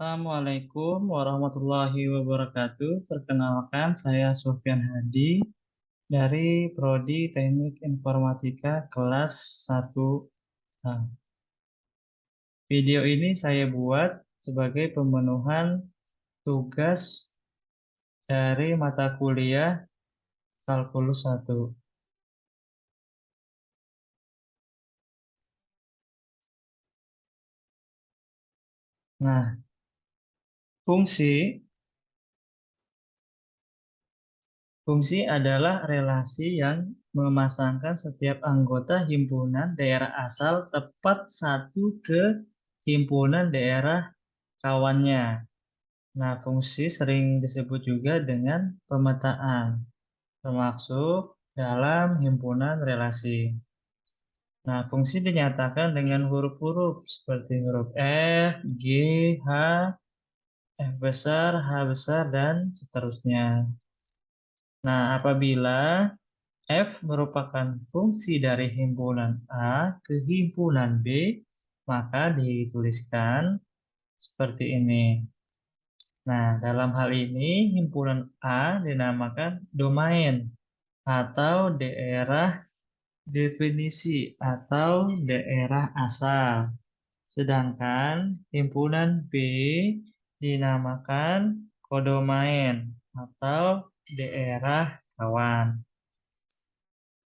Assalamualaikum warahmatullahi wabarakatuh. Perkenalkan, saya Sofyan Hadi dari Prodi Teknik Informatika kelas 1A. Video ini saya buat sebagai pemenuhan tugas dari mata kuliah Kalkulus 1. Nah, fungsi Fungsi adalah relasi yang memasangkan setiap anggota himpunan daerah asal tepat satu ke himpunan daerah kawannya. Nah, fungsi sering disebut juga dengan pemetaan, termasuk dalam himpunan relasi. Nah, fungsi dinyatakan dengan huruf-huruf seperti huruf F, G, H, F besar, H besar, dan seterusnya. Nah, apabila F merupakan fungsi dari himpunan A ke himpunan B, maka dituliskan seperti ini. Nah, dalam hal ini himpunan A dinamakan domain atau daerah definisi atau daerah asal. Sedangkan himpunan B dinamakan kodomain atau daerah kawan.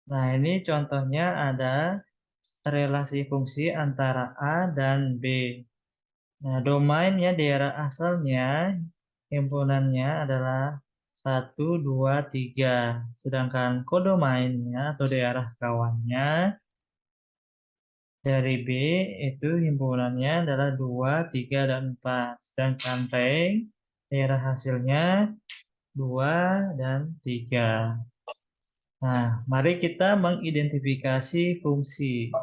Nah, ini contohnya ada relasi fungsi antara A dan B. Nah, domainnya daerah asalnya, himpunannya adalah 1, 2, 3. Sedangkan kodomainnya atau daerah kawannya dari B itu himpunannya adalah 2, 3, dan 4. Sedangkan rank daerah hasilnya 2 dan 3. Nah, mari kita mengidentifikasi fungsi.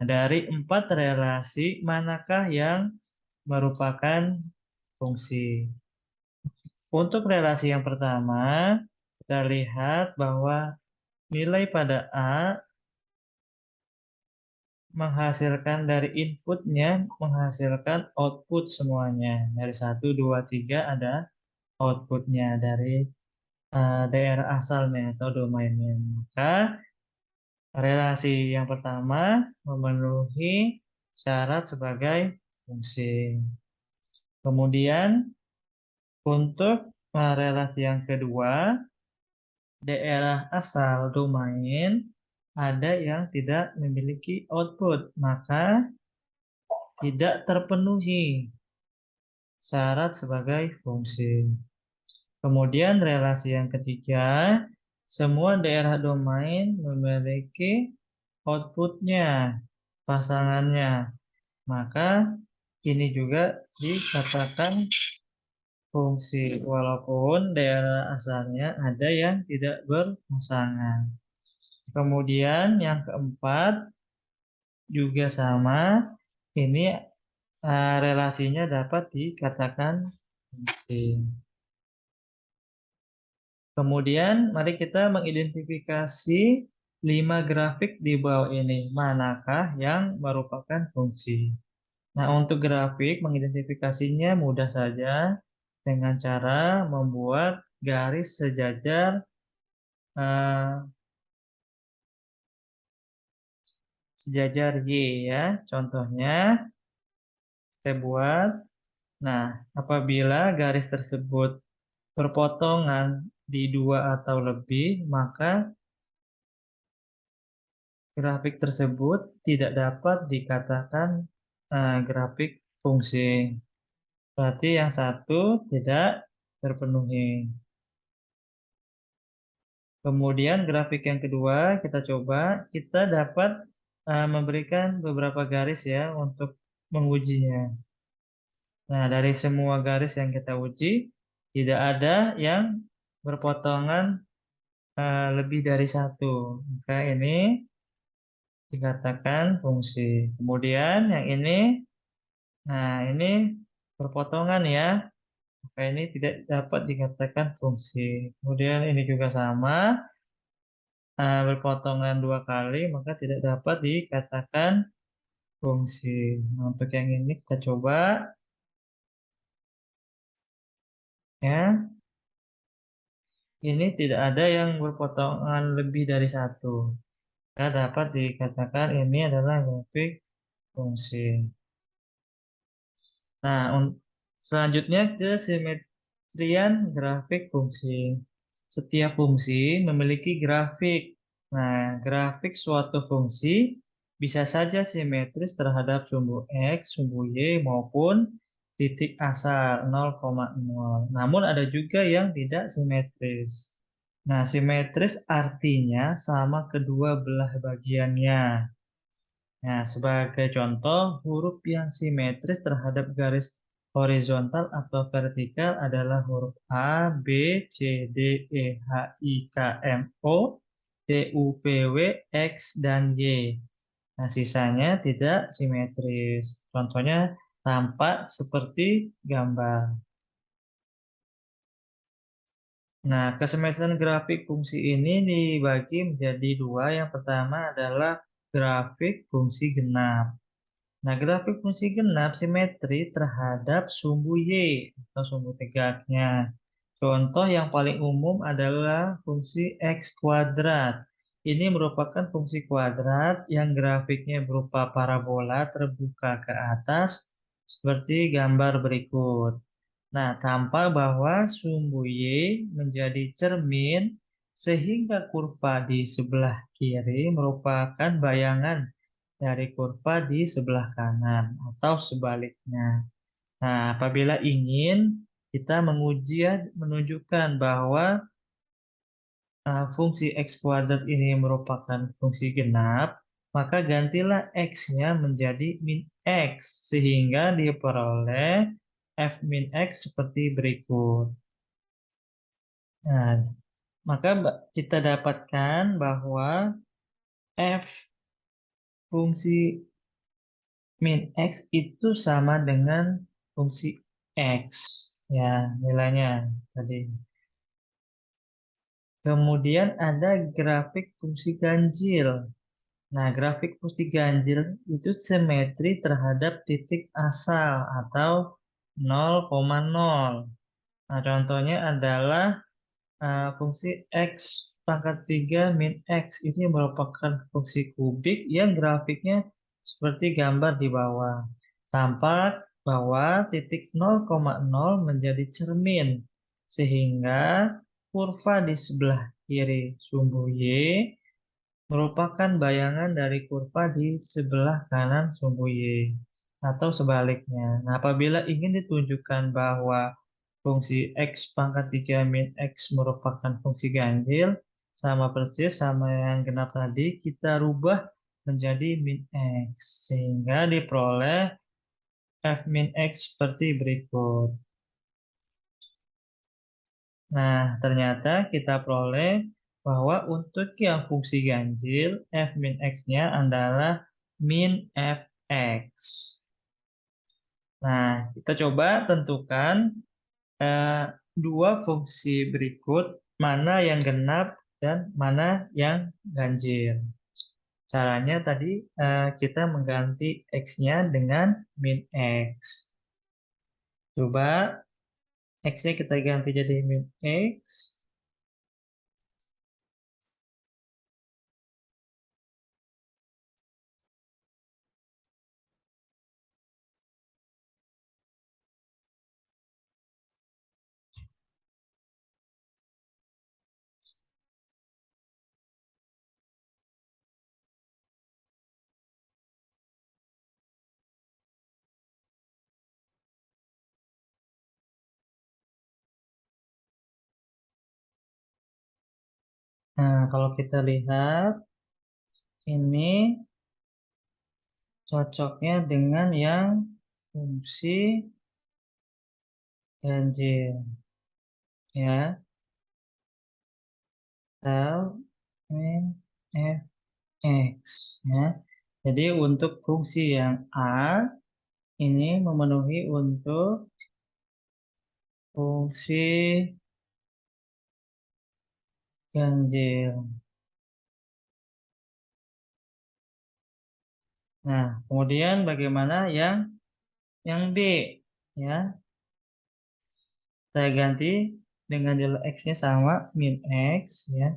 Dari 4 relasi, manakah yang merupakan fungsi? Untuk relasi yang pertama, kita lihat bahwa nilai pada A menghasilkan dari inputnya, menghasilkan output semuanya. Dari 1, 2, 3 ada outputnya dari daerah asalnya atau domainnya. Maka relasi yang pertama memenuhi syarat sebagai fungsi. Kemudian untuk relasi yang kedua, daerah asal domain ada yang tidak memiliki output, maka tidak terpenuhi syarat sebagai fungsi. Kemudian relasi yang ketiga, semua daerah domain memiliki outputnya, pasangannya. Maka ini juga dikatakan fungsi, walaupun daerah asalnya ada yang tidak berpasangan. Kemudian yang keempat juga sama, ini relasinya dapat dikatakan fungsi. Kemudian mari kita mengidentifikasi 5 grafik di bawah ini, manakah yang merupakan fungsi. Nah, untuk grafik mengidentifikasinya mudah saja dengan cara membuat garis sejajar Y ya. Contohnya saya buat. Nah, apabila garis tersebut berpotongan di 2 atau lebih, maka grafik tersebut tidak dapat dikatakan grafik fungsi. Berarti yang satu tidak terpenuhi. Kemudian grafik yang kedua kita coba, kita dapat memberikan beberapa garis ya untuk mengujinya. Nah, dari semua garis yang kita uji, tidak ada yang berpotongan lebih dari satu. Maka ini dikatakan fungsi. Kemudian yang ini, nah ini berpotongan ya. Maka ini tidak dapat dikatakan fungsi. Kemudian ini juga sama, berpotongan 2 kali, maka tidak dapat dikatakan fungsi. Nah, untuk yang ini kita coba. Ya, ini tidak ada yang berpotongan lebih dari satu. Maka dapat dikatakan ini adalah grafik fungsi. Nah, selanjutnya ke simetrian grafik fungsi. Setiap fungsi memiliki grafik. Nah, grafik suatu fungsi bisa saja simetris terhadap sumbu X, sumbu Y, maupun titik asal 0,0. Namun ada juga yang tidak simetris. Nah, simetris artinya sama kedua belah bagiannya. Nah, sebagai contoh, huruf yang simetris terhadap garis horizontal atau vertikal adalah huruf A, B, C, D, E, H, I, K, M, O, T, U, V, W, X, dan Y. Nah, sisanya tidak simetris. Contohnya tampak seperti gambar. Nah, kesimetrisan grafik fungsi ini dibagi menjadi dua. Yang pertama adalah grafik fungsi genap. Nah, grafik fungsi genap simetri terhadap sumbu Y atau sumbu tegaknya. Contoh yang paling umum adalah fungsi X kuadrat. Ini merupakan fungsi kuadrat yang grafiknya berupa parabola terbuka ke atas seperti gambar berikut. Nah, tampak bahwa sumbu Y menjadi cermin sehingga kurva di sebelah kiri merupakan bayangan dari kurva di sebelah kanan atau sebaliknya. Nah, apabila ingin kita menunjukkan bahwa fungsi X kuadrat ini merupakan fungsi genap, maka gantilah X-nya menjadi min X sehingga diperoleh F min X seperti berikut. Nah, maka kita dapatkan bahwa F fungsi min X itu sama dengan fungsi X. Ya, nilainya tadi. Kemudian ada grafik fungsi ganjil. Nah, grafik fungsi ganjil itu simetri terhadap titik asal atau 0,0. Nah, contohnya adalah fungsi X pangkat 3 min X. Ini merupakan fungsi kubik yang grafiknya seperti gambar di bawah. Tampak bahwa titik 0,0 menjadi cermin, sehingga kurva di sebelah kiri sumbu Y merupakan bayangan dari kurva di sebelah kanan sumbu Y, atau sebaliknya. Nah, apabila ingin ditunjukkan bahwa fungsi X pangkat 3 min X merupakan fungsi ganjil, sama persis sama yang genap tadi, kita rubah menjadi min X, sehingga diperoleh F min X seperti berikut. Nah, ternyata kita peroleh bahwa untuk yang fungsi ganjil, F min X-nya adalah min Fx. Nah, kita coba tentukan eh, dua fungsi berikut, mana yang genap dan mana yang ganjil. Caranya tadi kita mengganti X-nya dengan min X. Coba X-nya kita ganti jadi min X. Nah, kalau kita lihat ini cocoknya dengan yang fungsi ganjil, ya, L min fx, ya. Jadi untuk fungsi yang A ini memenuhi untuk fungsi ganjil. Nah, kemudian bagaimana yang B, ya? Saya ganti dengan nilai X-nya sama, min X, ya.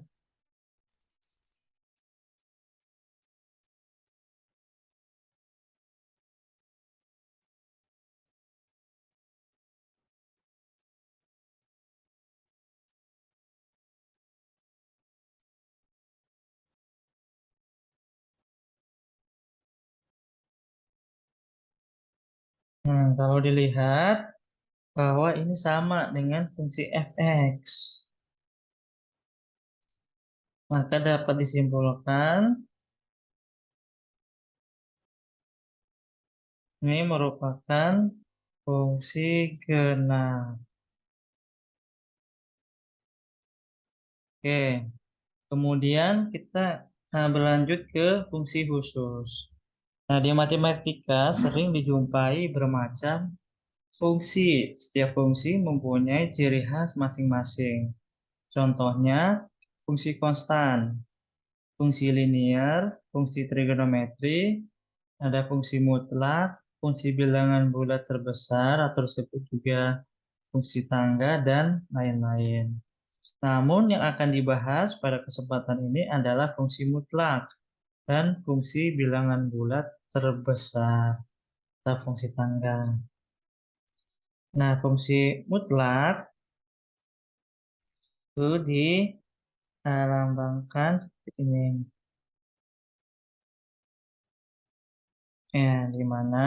Nah, kalau dilihat bahwa ini sama dengan fungsi f(x), maka dapat disimpulkan ini merupakan fungsi genap. Oke, kemudian kita berlanjut ke fungsi khusus. Nah, di matematika sering dijumpai bermacam fungsi. Setiap fungsi mempunyai ciri khas masing-masing. Contohnya, fungsi konstan, fungsi linear, fungsi trigonometri, ada fungsi mutlak, fungsi bilangan bulat terbesar atau disebut juga fungsi tangga, dan lain-lain. Namun yang akan dibahas pada kesempatan ini adalah fungsi mutlak dan fungsi bilangan bulat terbesar atau fungsi tangga. Nah, fungsi mutlak itu dilambangkan seperti ini. Ya, di mana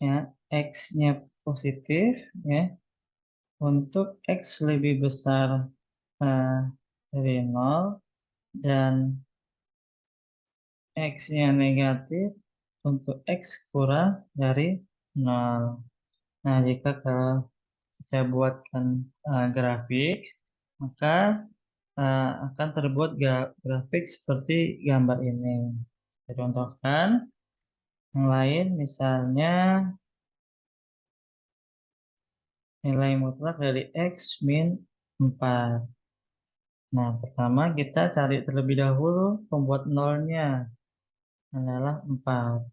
ya X-nya positif ya untuk X lebih besar eh, dari 0 dan X-nya negatif untuk X kurang dari 0. Nah, jika kalau saya buatkan grafik, maka akan terbuat grafik seperti gambar ini. Saya contohkan yang lain, misalnya nilai mutlak dari X min 4. Nah, pertama kita cari terlebih dahulu pembuat nolnya adalah 4.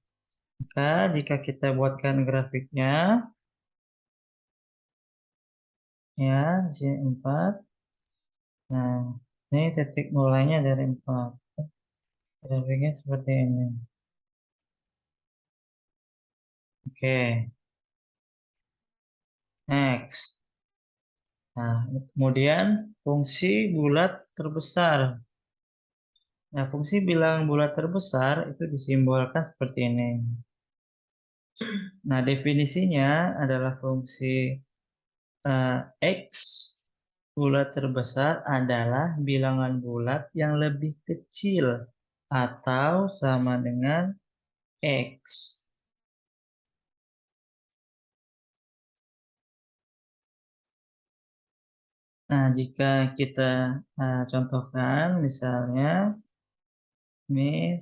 Maka jika kita buatkan grafiknya, ya, di sini 4. Nah, ini titik mulainya dari 4. Grafiknya seperti ini. Oke, next. Nah, kemudian fungsi bulat terbesar. Nah, fungsi bilangan bulat terbesar itu disimbolkan seperti ini. Nah, definisinya adalah fungsi X bulat terbesar adalah bilangan bulat yang lebih kecil atau sama dengan X. Nah, jika kita contohkan misalnya ini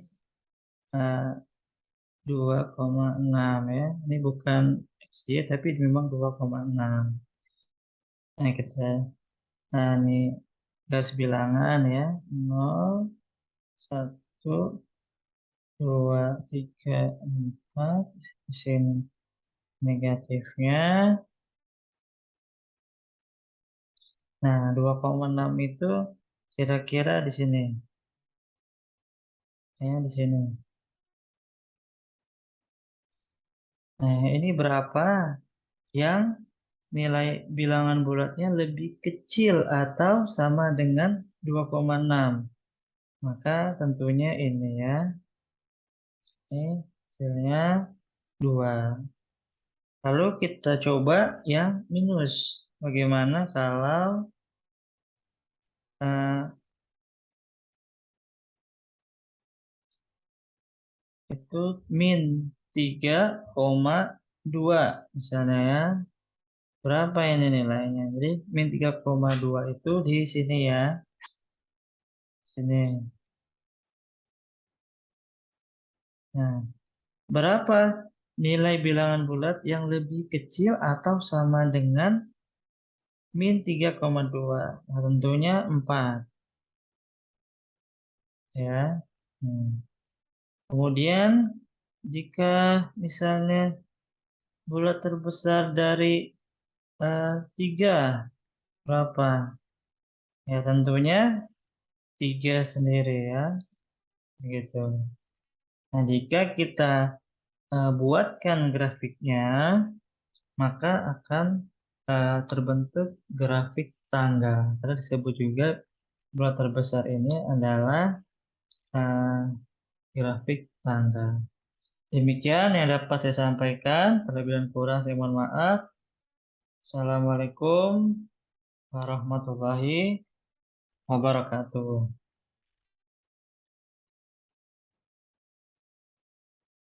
2,6 ya. Ini bukan X ya, tapi memang 2,6. Nah, ini garis bilangan ya. 0, 1, 2, 3, 4. Di sini negatifnya. Nah, 2,6 itu kira-kira di sini. Ya, di sini. Nah, ini berapa yang nilai bilangan bulatnya lebih kecil atau sama dengan 2,6? Maka tentunya ini ya. Ini hasilnya 2. Lalu kita coba yang minus. Bagaimana kalau eh, itu min 3,2 misalnya ya. Berapa ini nilainya? Jadi min 3,2 itu di sini ya. Sini. Nah, berapa nilai bilangan bulat yang lebih kecil atau sama dengan min 3,2? Nah, tentunya 4 ya. Hmm. Kemudian jika misalnya bulat terbesar dari 3 berapa? Ya tentunya 3 sendiri ya, gitu. Nah, jika kita buatkan grafiknya, maka akan terbentuk grafik tangga. Karena disebut juga bulat terbesar ini adalah eh, grafik tangga. Demikian yang dapat saya sampaikan. Terlebih dan kurang saya mohon maaf. Assalamualaikum warahmatullahi wabarakatuh.